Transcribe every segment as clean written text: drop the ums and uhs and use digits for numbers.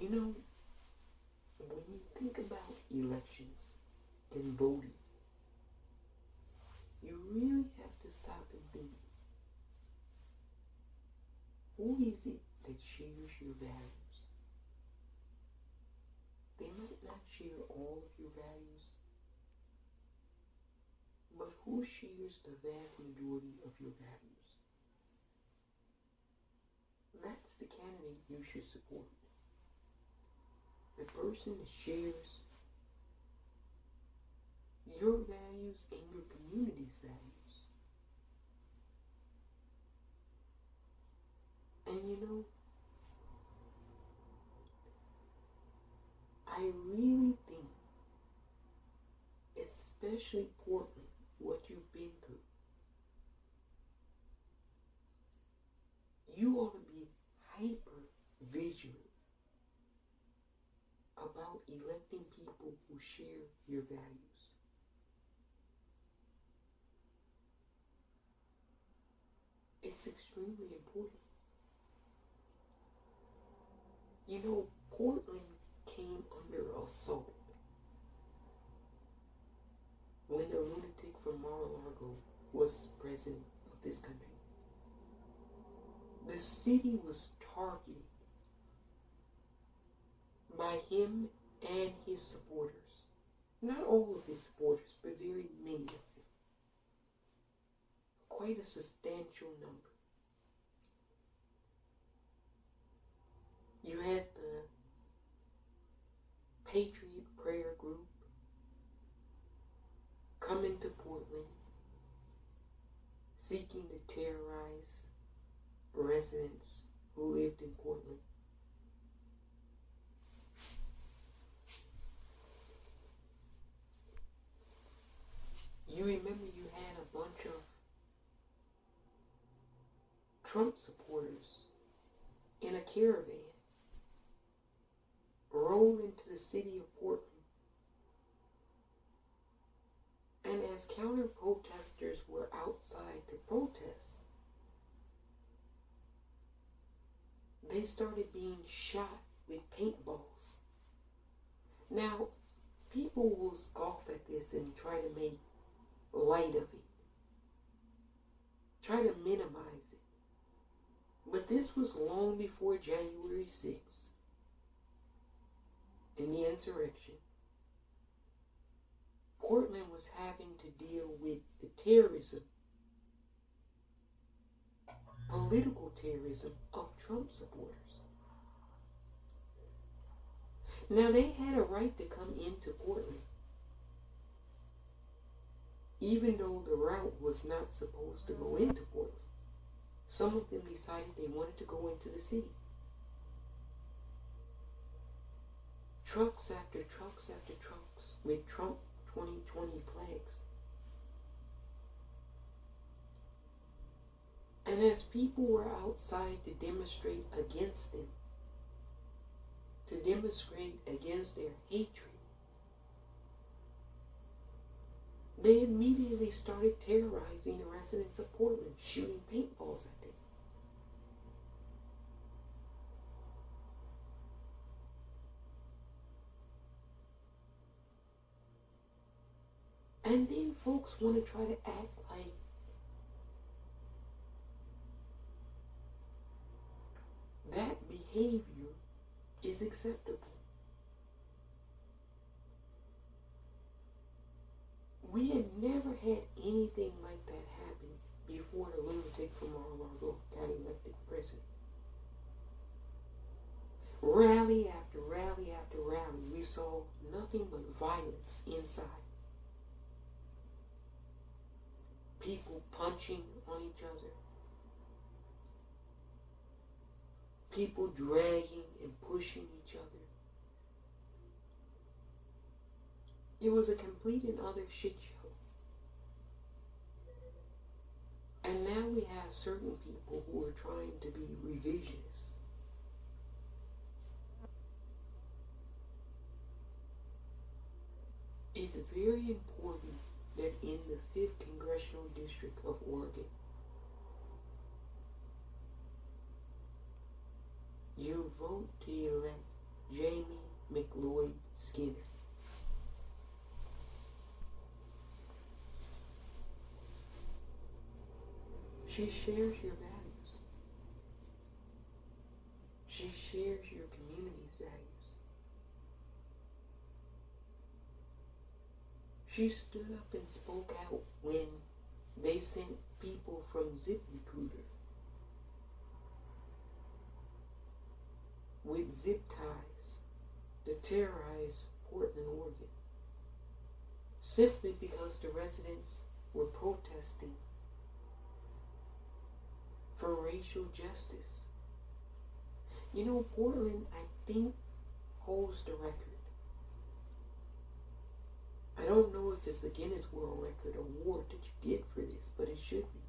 You know, when you think about elections and voting, you really have to stop and think, who is it that shares your values? They might not share all of your values, but who shares the vast majority of your values? That's the candidate you should support. The person that shares your values and your community's values. And you know, I really think, especially Portland, what you've been through, you ought to be hyper vigilant about electing people who share your values. It's extremely important. You know, Portland came under assault when the lunatic from Mar-a-Lago was president of this country. The city was targeted by him and his supporters. Not all of his supporters, but very many of them. Quite a substantial number. You had the Patriot Prayer Group coming to Portland, seeking to terrorize residents who lived in Portland. You remember you had a bunch of Trump supporters in a caravan roll into the city of Portland. And as counter-protesters were outside to protest, they started being shot with paintballs. Now, people will scoff at this and try to make light of it, try to minimize it. But this was long before January 6th and the insurrection. Portland was having to deal with the terrorism, political terrorism of Trump supporters. Now, they had a right to come into Portland, even though the route was not supposed to go into Portland. Some of them decided they wanted to go into the city. Trucks after trucks after trucks with Trump 2020 flags. And as people were outside to demonstrate against them, to demonstrate against their hatred, they immediately started terrorizing the residents of Portland, shooting paintballs at them. And then folks want to try to act like that behavior is acceptable. We had never had anything like that happen before the lunatic from Mar-a-Lago got elected president. Rally after rally after rally, we saw nothing but violence inside. People punching on each other. People dragging and pushing each other. It was a complete and utter shit show. And now we have certain people who are trying to be revisionists. It's very important that in the 5th Congressional District of Oregon, you vote to elect Jamie McLeod-Skinner. She shares your values. She shares your community's values. She stood up and spoke out when they sent people from ZipRecruiter with zip ties to terrorize Portland, Oregon, simply because the residents were protesting for racial justice. You know, Portland, I think, holds the record. I don't know if it's a Guinness World Record award that you get for this, but it should be.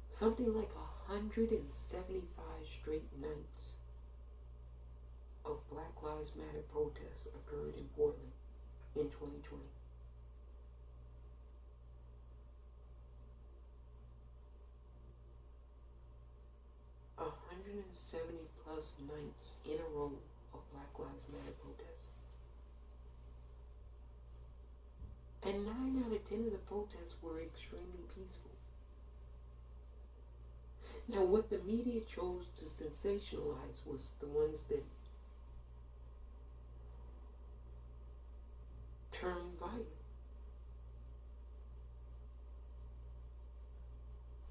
Something like 175 straight nights of Black Lives Matter protests occurred in Portland in 2020. A 170 plus nights in a row of Black Lives Matter protests. And 9 out of 10 of the protests were extremely peaceful. Now, what the media chose to sensationalize was the ones that turned violent.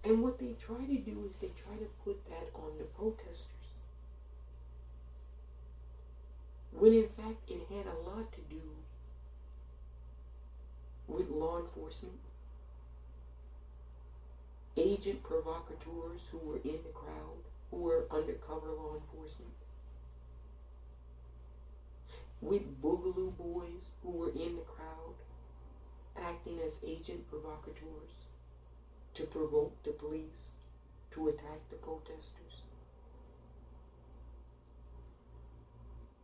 And what they try to do is they try to put that on the protesters, when in fact it had a lot to do with law enforcement, agent provocateurs who were in the crowd, who were undercover law enforcement, with boogaloo boys who were in the crowd, acting as agent provocateurs to provoke the police to attack the protesters.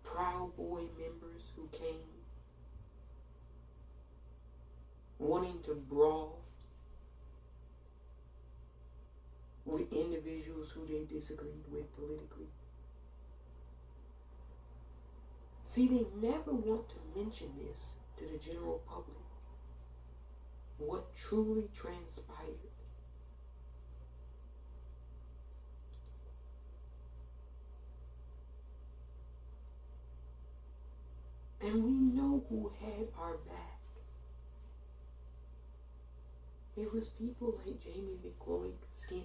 Proud Boy members who came wanting to brawl with individuals who they disagreed with politically. See, they never want to mention this to the general public, what truly transpired. And we know who had our back. It was people like Jamie McLeod-Skinner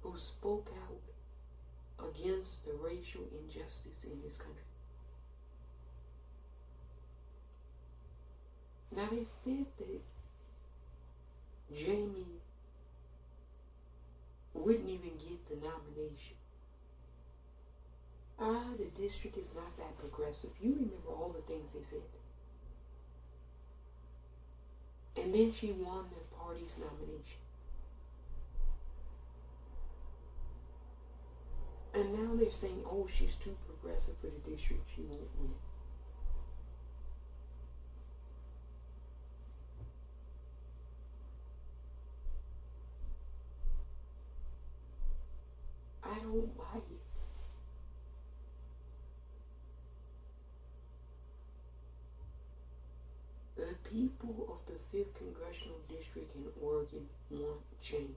who spoke out against the racial injustice in this country. Now, they said that Jamie wouldn't even get the nomination. The district is not that progressive. You remember all the things they said. And then she won the party's nomination. And now they're saying, oh, she's too progressive for the district, she won't win. I don't buy it. The people of the 5th Congressional District in Oregon want change.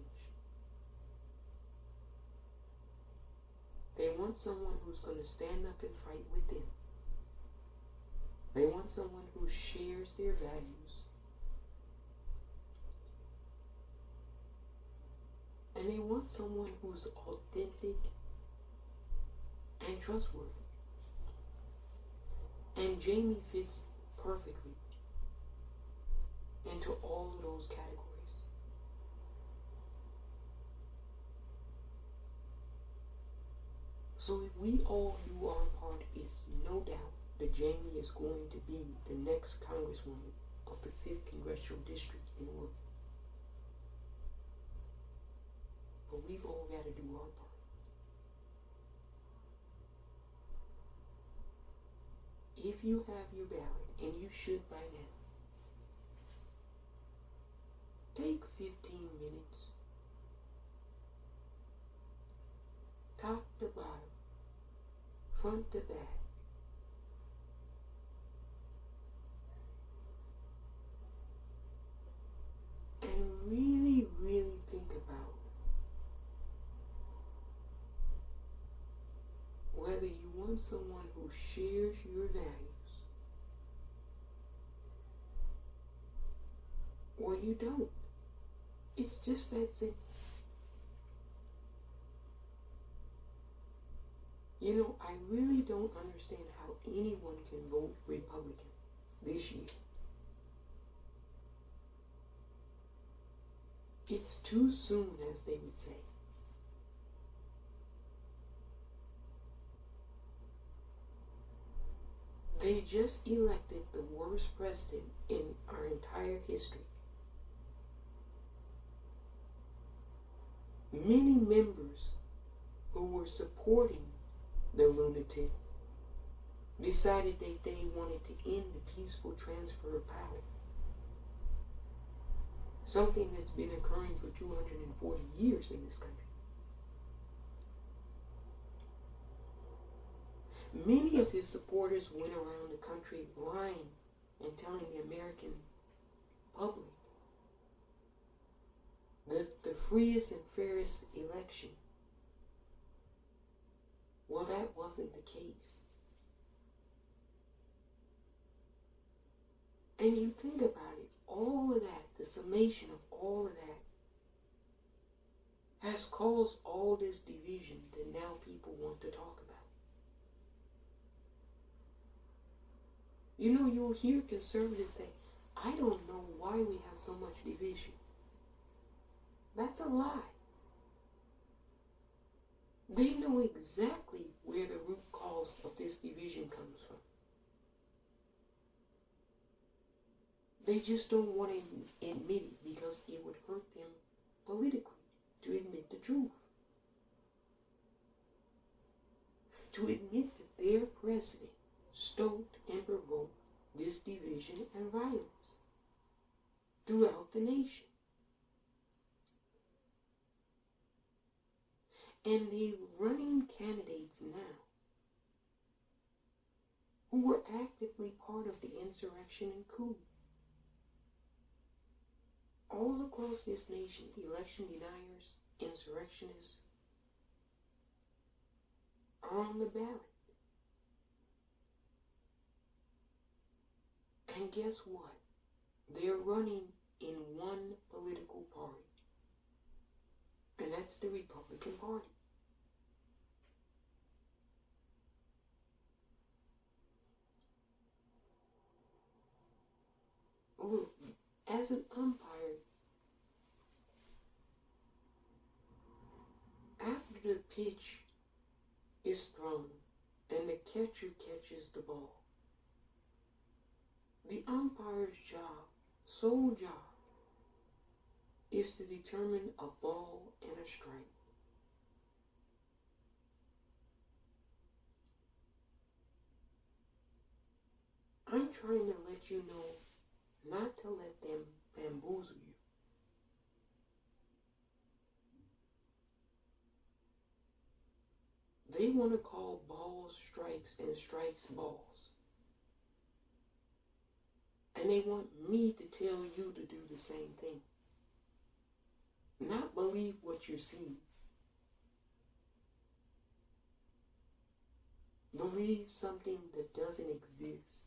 They want someone who's going to stand up and fight with them. They want someone who shares their values. And they want someone who's authentic and trustworthy. And Jamie fits perfectly into all of those categories. So if we all do our part, it's no doubt that Jamie is going to be the next Congresswoman of the 5th Congressional District in Oregon. But we've all got to do our part. If you have your ballot, and you should by now, take 15 minutes, top to bottom, front to back. And really, really think about whether you want someone who shares your values or you don't. It's just that simple. You know, I really don't understand how anyone can vote Republican this year. It's too soon, as they would say. They just elected the worst president in our entire history. Many members who were supporting the lunatic decided that they wanted to end the peaceful transfer of power. Something that's been occurring for 240 years in this country. Many of his supporters went around the country lying and telling the American public that the freest and fairest election, well, that wasn't the case. And you think about it, all of that, the summation of all of that, has caused all this division that now people want to talk about. You know, you'll hear conservatives say, I don't know why we have so much division. That's a lie. They know exactly where the root cause of this division comes from. They just don't want to admit it because it would hurt them politically to admit the truth. To admit that their president stoked and provoked this division and violence throughout the nation. And the running candidates now, who were actively part of the insurrection and coup, all across this nation, election deniers, insurrectionists, are on the ballot. And guess what? They're running in one political party. And that's the Republican Party. Look, as an umpire, after the pitch is thrown and the catcher catches the ball, the umpire's job, sole job, is to determine a ball and a strike. I'm trying to let you know not to let them bamboozle you. They want to call balls strikes and strikes balls. And they want me to tell you to do the same thing. Not believe what you're seeing. Believe something that doesn't exist.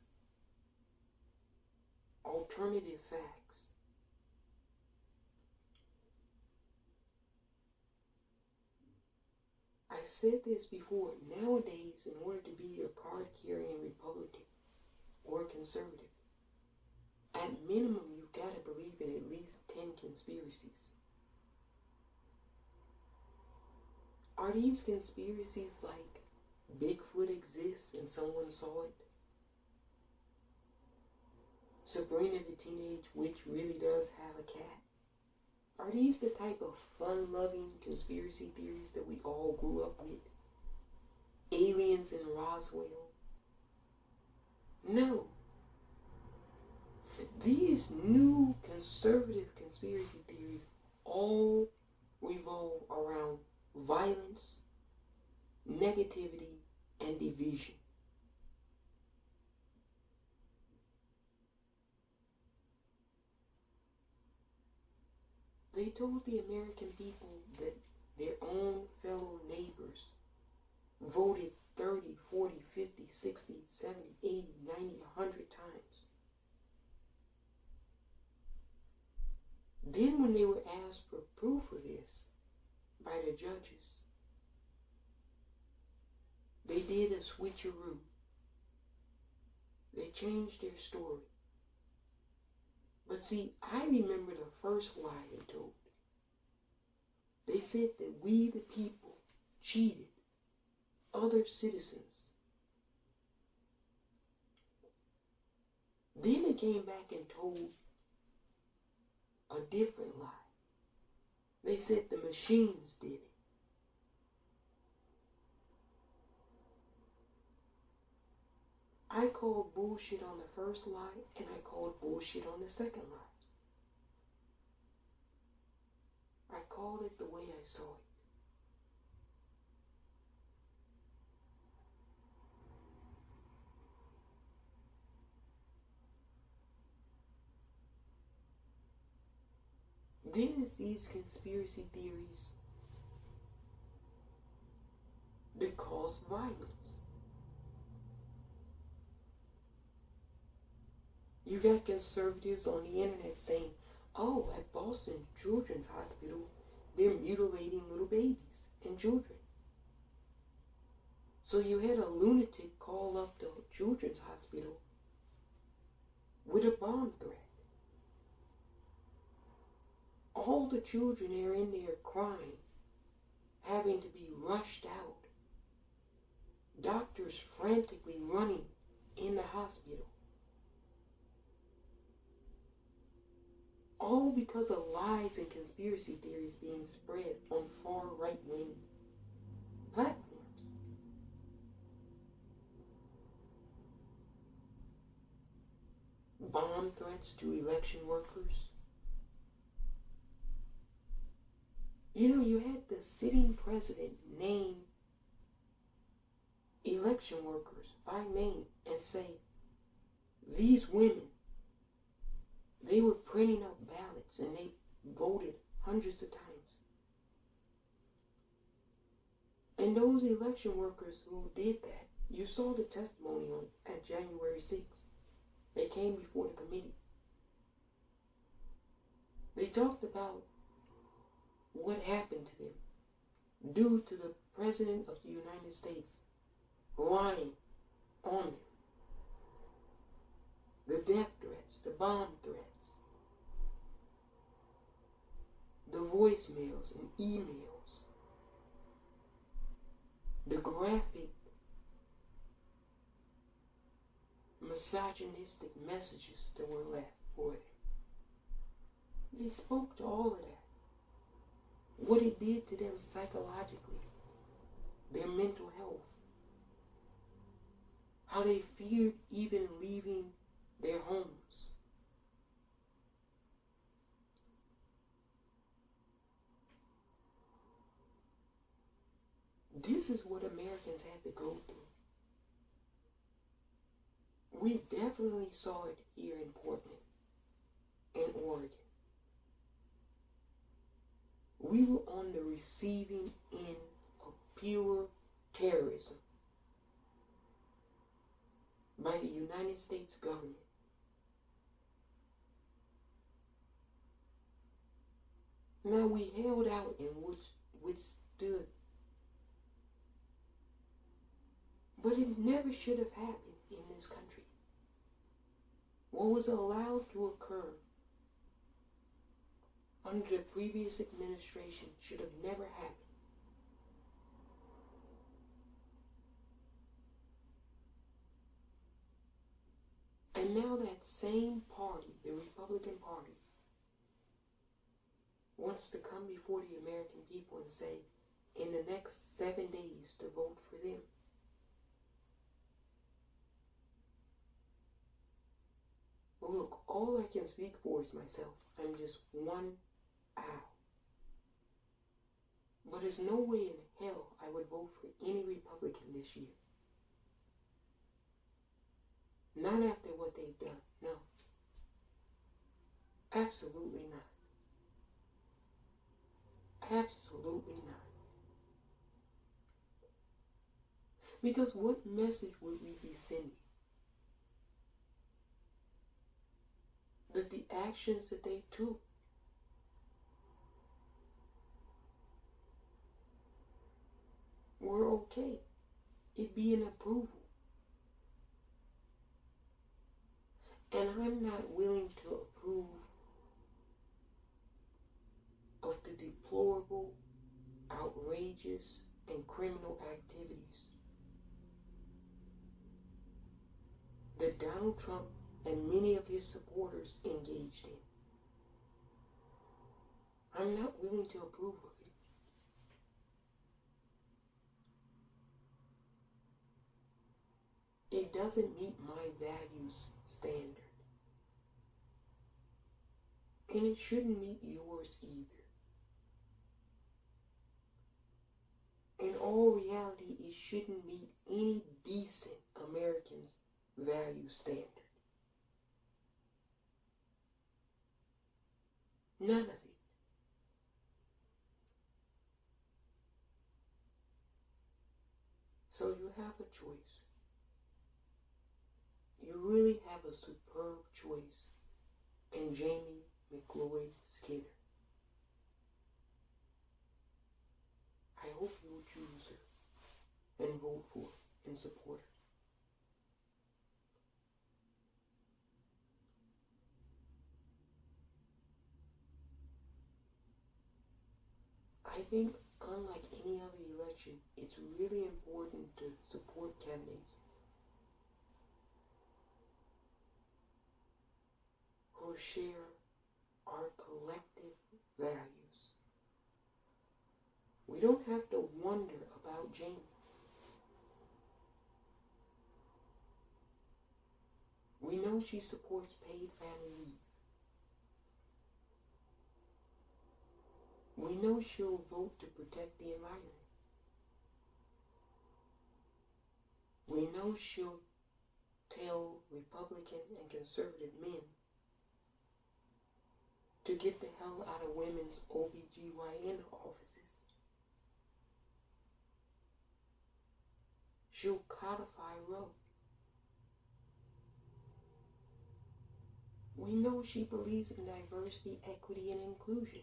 Alternative facts. I said this before. Nowadays, in order to be a card-carrying Republican or conservative, at minimum, you've got to believe in at least 10 conspiracies. Are these conspiracies like Bigfoot exists and someone saw it? Sabrina the Teenage Witch really does have a cat? Are these the type of fun-loving conspiracy theories that we all grew up with? Aliens in Roswell? No. These new conservative conspiracy theories all revolve around violence, negativity, and division. They told the American people that their own fellow neighbors voted 30, 40, 50, 60, 70, 80, 90, 100 times. Then when they were asked for proof of this by the judges, they did a switcheroo. They changed their story. But see, I remember the first lie they told. They said that we, the people, cheated other citizens. Then they came back and told a different lie. They said the machines did it. I called bullshit on the first lie, and I called bullshit on the second lie. I called it the way I saw it. Then it's these conspiracy theories that cause violence. You got conservatives on the internet saying, oh, at Boston Children's Hospital, they're mutilating little babies and children. So you had a lunatic call up the Children's Hospital with a bomb threat. All the children are in there crying, having to be rushed out. Doctors frantically running in the hospital. All because of lies and conspiracy theories being spread on far right-wing platforms. Bomb threats to election workers. You know, you had the sitting president name election workers by name and say, these women, they were printing out ballots and they voted hundreds of times. And those election workers who did that, you saw the testimony at January 6th. They came before the committee. They talked about what happened to them due to the President of the United States lying on them. The death threats, the bomb threats, the voicemails and emails, the graphic, misogynistic messages that were left for them. They spoke to all of that. What it did to them psychologically, their mental health, how they feared even leaving their homes. This is what Americans had to go through. We definitely saw it here in Portland, in Oregon. We were on the receiving end of pure terrorism by the United States government. Now we held out and withstood. But it never should have happened in this country. What was allowed to occur under the previous administration should have never happened. And now that same party, the Republican Party, wants to come before the American people and say, in the next 7 days, to vote for them. Look, all I can speak for is myself. I'm just one owl. But there's no way in hell I would vote for any Republican this year. Not after what they've done, no. Absolutely not. Absolutely not. Because what message would we be sending? That the actions that they took were okay. It'd be an approval. And I'm not willing to approve of the deplorable, outrageous, and criminal activities that Donald Trump and many of his supporters engaged in. I'm not willing to approve of it. It doesn't meet my values standard. And it shouldn't meet yours either. In all reality, it shouldn't meet any decent American's value standard. None of it. So you have a choice. You really have a superb choice in Jamie McLeod-Skinner. I hope you will choose her and vote for her and support her. I think, unlike any other election, it's really important to support candidates who share our collective values. We don't have to wonder about Jamie. We know she supports paid family leave. We know she'll vote to protect the environment. We know she'll tell Republican and conservative men to get the hell out of women's OBGYN offices. She'll codify Roe. We know she believes in diversity, equity, and inclusion.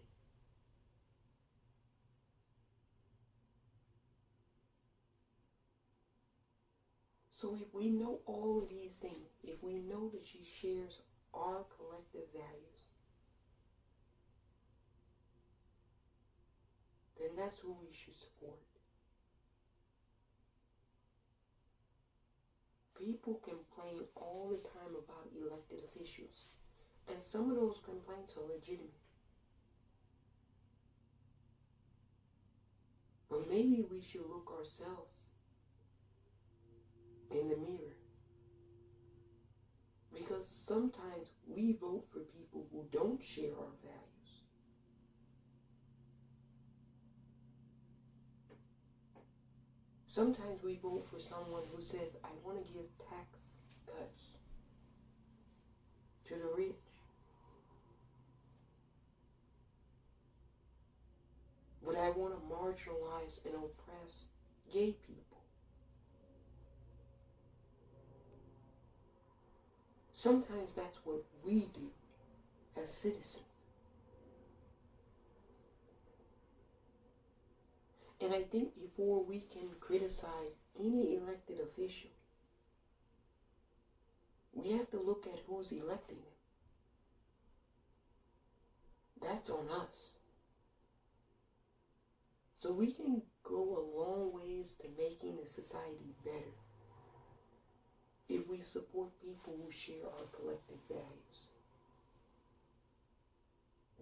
So if we know all of these things, if we know that she shares our collective values, then that's who we should support. People complain all the time about elected officials, and some of those complaints are legitimate. But maybe we should look ourselves in the mirror. Because sometimes we vote for people who don't share our values. Sometimes we vote for someone who says, I want to give tax cuts to the rich. But I want to marginalize and oppress gay people. Sometimes that's what we do as citizens. And I think before we can criticize any elected official, we have to look at who's electing them. That's on us. So we can go a long ways to making the society better if we support people who share our collective values.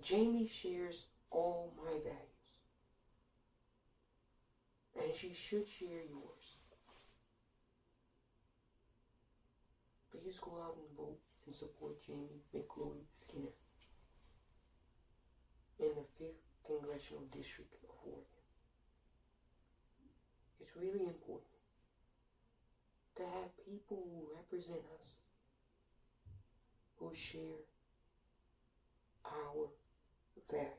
Jamie shares all my values. And she should share yours. Please go out and vote and support Jamie McLeod-Skinner in the 5th Congressional District of Oregon. It's really important. people who represent us, who share our values.